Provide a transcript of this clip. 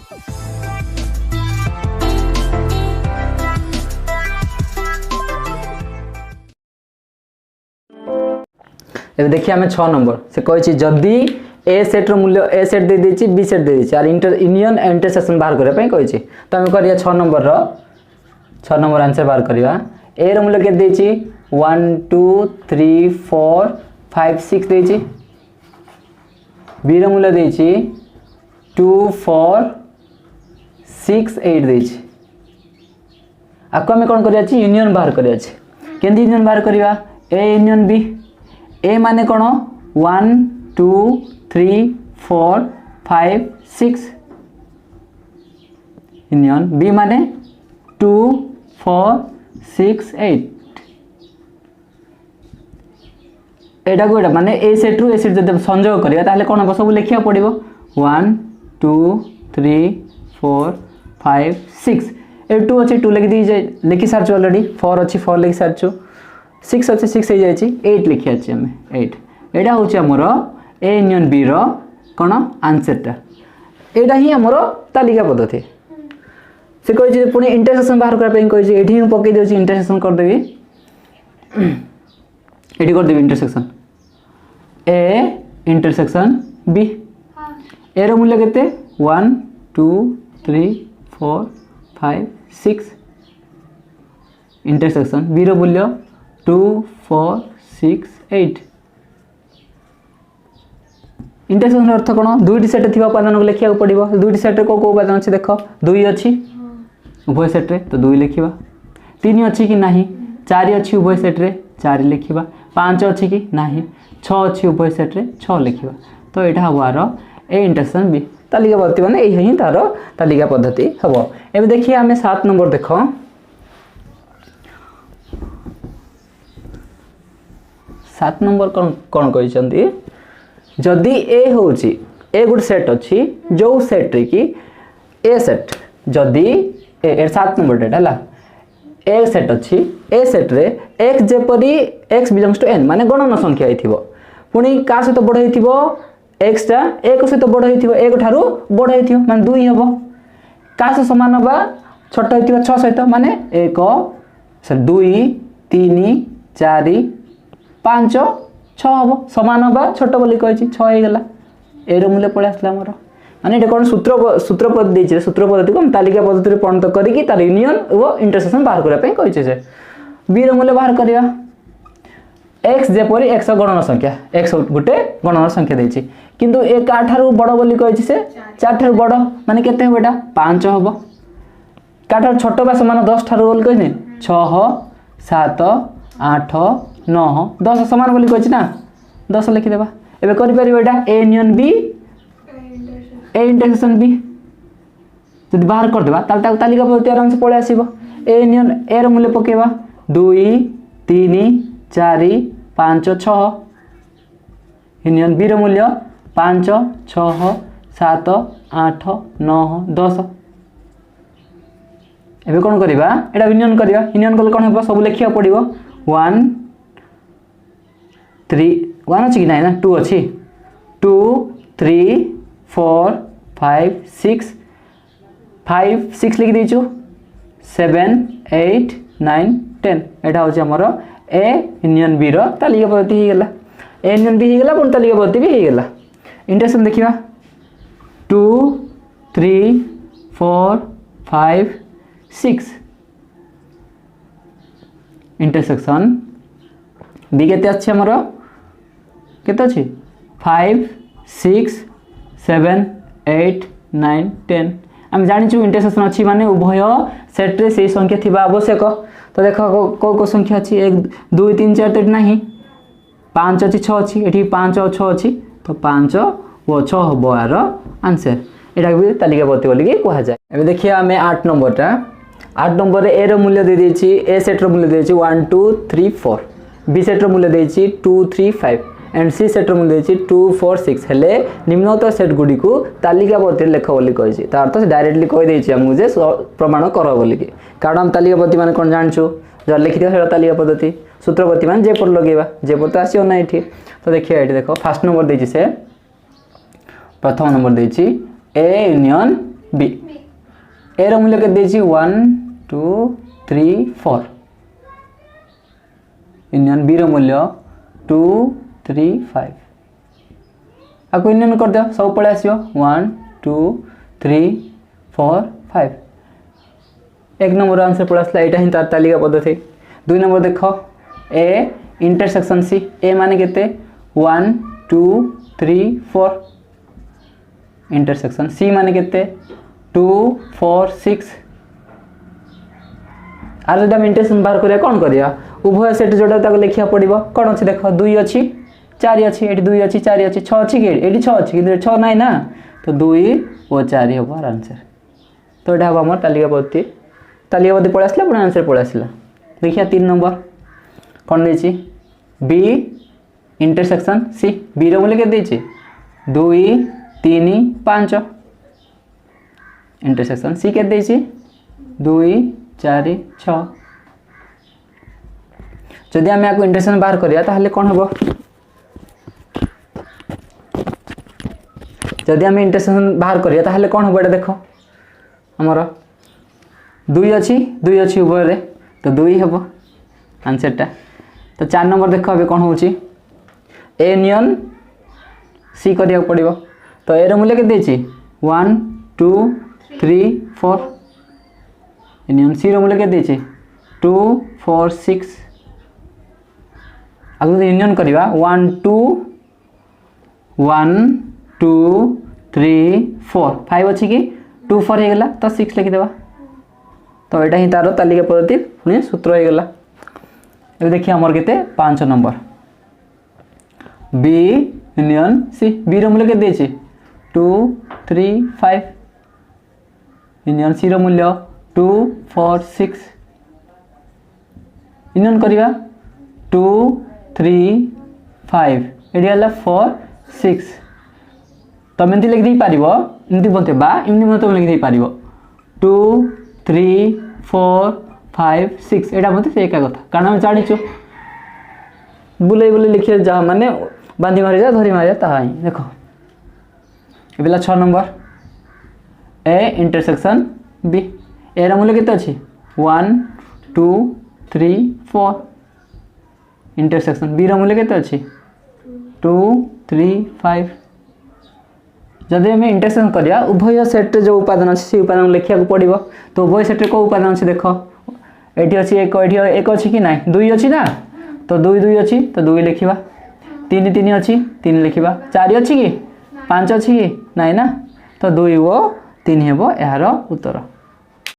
ए देखिए आम 6 नंबर से कही जदि ए सेट मूल्य ए सेट दे देछि बी सेट दे देछि आर यूनियन एंड इंटरसेक्शन बाहर करबा पई कहिछि तो हम करिया 6 नंबर आंसर बाहर करिया ए रो मूल्य के देछि 1 2 3 4 5 6 देछि बी रो मूल्य देछि 2 4 6 8 देछि आको हम कोन करिया छि यूनियन बाहर करिया छि केंदी यूनियन बाहर करिया ए यूनियन बी ए माने कोन 1 2 3 4 5 6 यूनियन बी माने 2 4 6 8 एटा को एटा माने ए सेट रु ए सेट जब संयोग करिया ताले कोन सब लिखिया पड़िबो 1 2 3 4 5 6 ए 2 अछि 2 लिखि दी जाय लिखि सारछु ऑलरेडी 4 अछि 4 लिखि सारछु 6 अच्छे 6 हो जाए 8 लिखिया आम 8 एटा हूँ आमर ए यूनियन बी रो कौन आंसरटा एटा ही आमर तालिका पद्धति से कही पुणी इंटरसेक्शन बाहर करने कही ये पकई दे इंटरसेक्शन करदेवी ये करदेवी इंटरसेक्शन ए इंटरसेक्शन बी ए रो मूल्य केते 1 2 3 4 5 6 इंटरसेक्शन बी रो मूल्य 2 4 6 8 इंटरसेक्शन अर्थ कौन दुईटी सेट थी उपादान को लिखा पड़ो दुईटी सेट्रे कौ उपादान अच्छे देख 2 अच्छी उभय सेट्रे तो 2 लिखा 3 अच्छी कि नहीं 4 अच्छी उभय सेट्रे 4 लिखा 5 अच्छी कि नहीं 6 अच्छी उभय सेट्रे 6 लिखा तो यहाँ हम आर ए इंटरसेक्शन बी तालिका पद्धति मैंने यही तार तालिका पद्धति हम एवं देखिए आम 7 नंबर देख 7 नंबर कौन कहते जदि ए हूँ ए गोटे सेट अच्छी जो सेट रे कि ए सेट जदि ए 7 नंबर डेटा है ए सेट अच्छी ए सेट रे एक्स जेपरी एक्स बिलोंग्स टू एन माने गणन संख्या होइथिबो पुणी का सहित बड़ होइथिबो एक्स टा एक सहित बड़ होइथिबो एक ठारू बड़ होइथिबो माने 2 हबो का से समान बा छोट होइथिबो 6 सहित माने 1 2 3 4 5 6 हम समान बा छोट बोली कही 6 हो गला ए मूल्य पड़े आसला मोर माने ये कौन सूत्र पद्धति सूत्र पद्धति को हम तालिका पद्धति परिणत करके तार यूनियन और इंटरसेक्शन बाहर करने कही से बी मूल्य बाहर करवा एक्स जेपरी एक्स गणन संख्या एक्स गोटे गणन संख्या देछि किंतु ए का ठारू बड़ बोली कही से 4 ठारू बड़ माने केते हो बेटा 5 हबो का ठारू छोट बा समान 10 ठारू बोली कही 6 7 8 9 10 समान बोली कही ना 10 लिखिदेबा एबे करि परिबो एटा A union B A intersection B जब बाहर कर देबा ताल तालिका पद्धति आराम से पळे आसीबो ए यूनियन ए रो मूल्य पकेबा 2 3 4 5 6 यूनियन बी रो मूल्य 5 6 7 8 9 10 एबे कोन करबा एटा यूनियन करबा यूनियन कले कोन हेबो सब लिखिया पड़िबो 1 3 1 अछि कि नै ना 2 अछि 2 3 4 5 6 5 6 लिखि देछु 7 8 9 10 एटा होछि हमर ए यूनियन बी रो तालिका पद्धति हे गेला ए यूनियन बी हे गेला पुन तालिका पद्धति भी हे गेला इंटरसेक्शन देखिबा 2 3 4 5 6 इंटरसेक्शन बी केते अछि हमर केते अछि 5 6 7 8 9 10 हम जानि छु इंटरसेक्शन अछि माने उभय सेट रे से संख्या थिबा आवश्यक तो देखो को संख्या अछि 1 2 3 4 तो नाही 5 अछि 6 अछि एठी 5 और 6 अछि तो 5 और 6 हबो आरो आंसर एटा भी तालिका पद्धति बोली के कहा जाय एबे देखिए हमें 8 नंबर टा 8 नंबर रे ए रो मूल्य दे देछि ए सेट रो मूल्य दे देछि 1 2 3 4 बी सेट रो मूल्य दे देछि 2 3 5 एंड सी सेट रो मूल्य देछि 2 4 6 हेले निम्नलिखित सेट गुडी को तालिका पद्धति लेख बोली कहिछि त अर्थ डायरेक्टली कहि देछि हमहु जे प्रमाण करो बोली के कारण हम तालिका पद्धति माने कोन जानछु ज लिखित है तालिका पद्धति सूत्र पद्धति माने जे पर लगेबा जे पर तो आसीओ ना एठी तो देखिए एठी देखो फर्स्ट नंबर देछि से प्रथम नंबर देछि ए यूनियन बी ए रो मूल्य केते देछि 1 2 3 4 यूनियन बी रो मूल्य 2 3 5 आको यूनियन कर दियो सब पळे आसियो 1 2 3 4 5 एक नंबर आंसर पळे आसला एटा ही तार तालिका पद्धति 2 नंबर देखो ए इंटरसेक्शन सी ए माने केते 1 2 3 4 इंटरसेक्शन सी माने केते 2 4 6 आर जब हम इंटरसेक्शन बाहर करिया कोन करिया उभय सेट जोडा ताको लेखिया पड़िबो कोन अछि देखो 2 अछि 4 अछि एटी 2 अछि 4 अछि 6 अछि के एटी 6 अछि किंतु 6 नाही ना तो 2 और 4 हो आंसर तो एटा हमर तालिका पद्धति पळे आसला पुरा आंसर पळे आसला देखिया 3 नंबर कोन देछि बी इंटरसेक्शन सी बी रो मूल्य के देछि 2 3 5 इंटरसेक्शन सी के देछि 2 4 6 जदि हम याको इंटरसेक्शन बाहर करिया ताहले कोन हबो जदि हम इंटरसेक्शन बाहर करिया ताहले कोन हबो एटा देखो हमर 2 अछि उभय रे तो 2 हबो आंसर टा तो 4 नंबर देखो अबे कोन होची ए यूनियन सी करिया पड़िबो तो ए रो मूल्य के देछि 1 2 3 4 यूनियन सी रो मूल्य के देछि 2 4 6 अगर यूनियन करिवा 1 2 3 4 5 अछि कि 2 4 हे गेला तो 6 लिखि देबा तो एटा ही तारो तालिका पद्धति पुनी सूत्र हे गेला अब देखिए हमर केते 5 number B union C B रो मूल्य के देछि 2 3 5 यूनियन सी रो मूल्य 2 4 6 यूनियन करिवा 2 3 5 एडी हला 4 6 तो मेंती लिख दे पारिबो इनती बोलते बा इनती बोलते लिख दे पारिबो 2 3 4 5 6 एटा बोलते से एका कथा कारण हम जानि छु बुले बुले लिखे जा माने बांधी मारि जा धरी मारि जा ता देखो एबेला 6 number A intersection B A रा मूल्य केते अछि 1 2 3 4 इंटरसेक्शन बी रा मूल्य केते अछि 2 3 5 जदि हम इंटरसेक्शन करिया उभय सेट जो उपादान अछि से उपादान लिखिया को पड़िबो तो उभय सेट को उपादान अछि देखो एठी अछि एक अछि कि नाही 2 अछि ना तो 2 2 अछि तो 2 लिखिबा 3 3 अछि 3 लिखिबा 4 अछि कि 5 अछि कि नाही ना तो 2 ओ 3 हेबो एहारो उत्तर।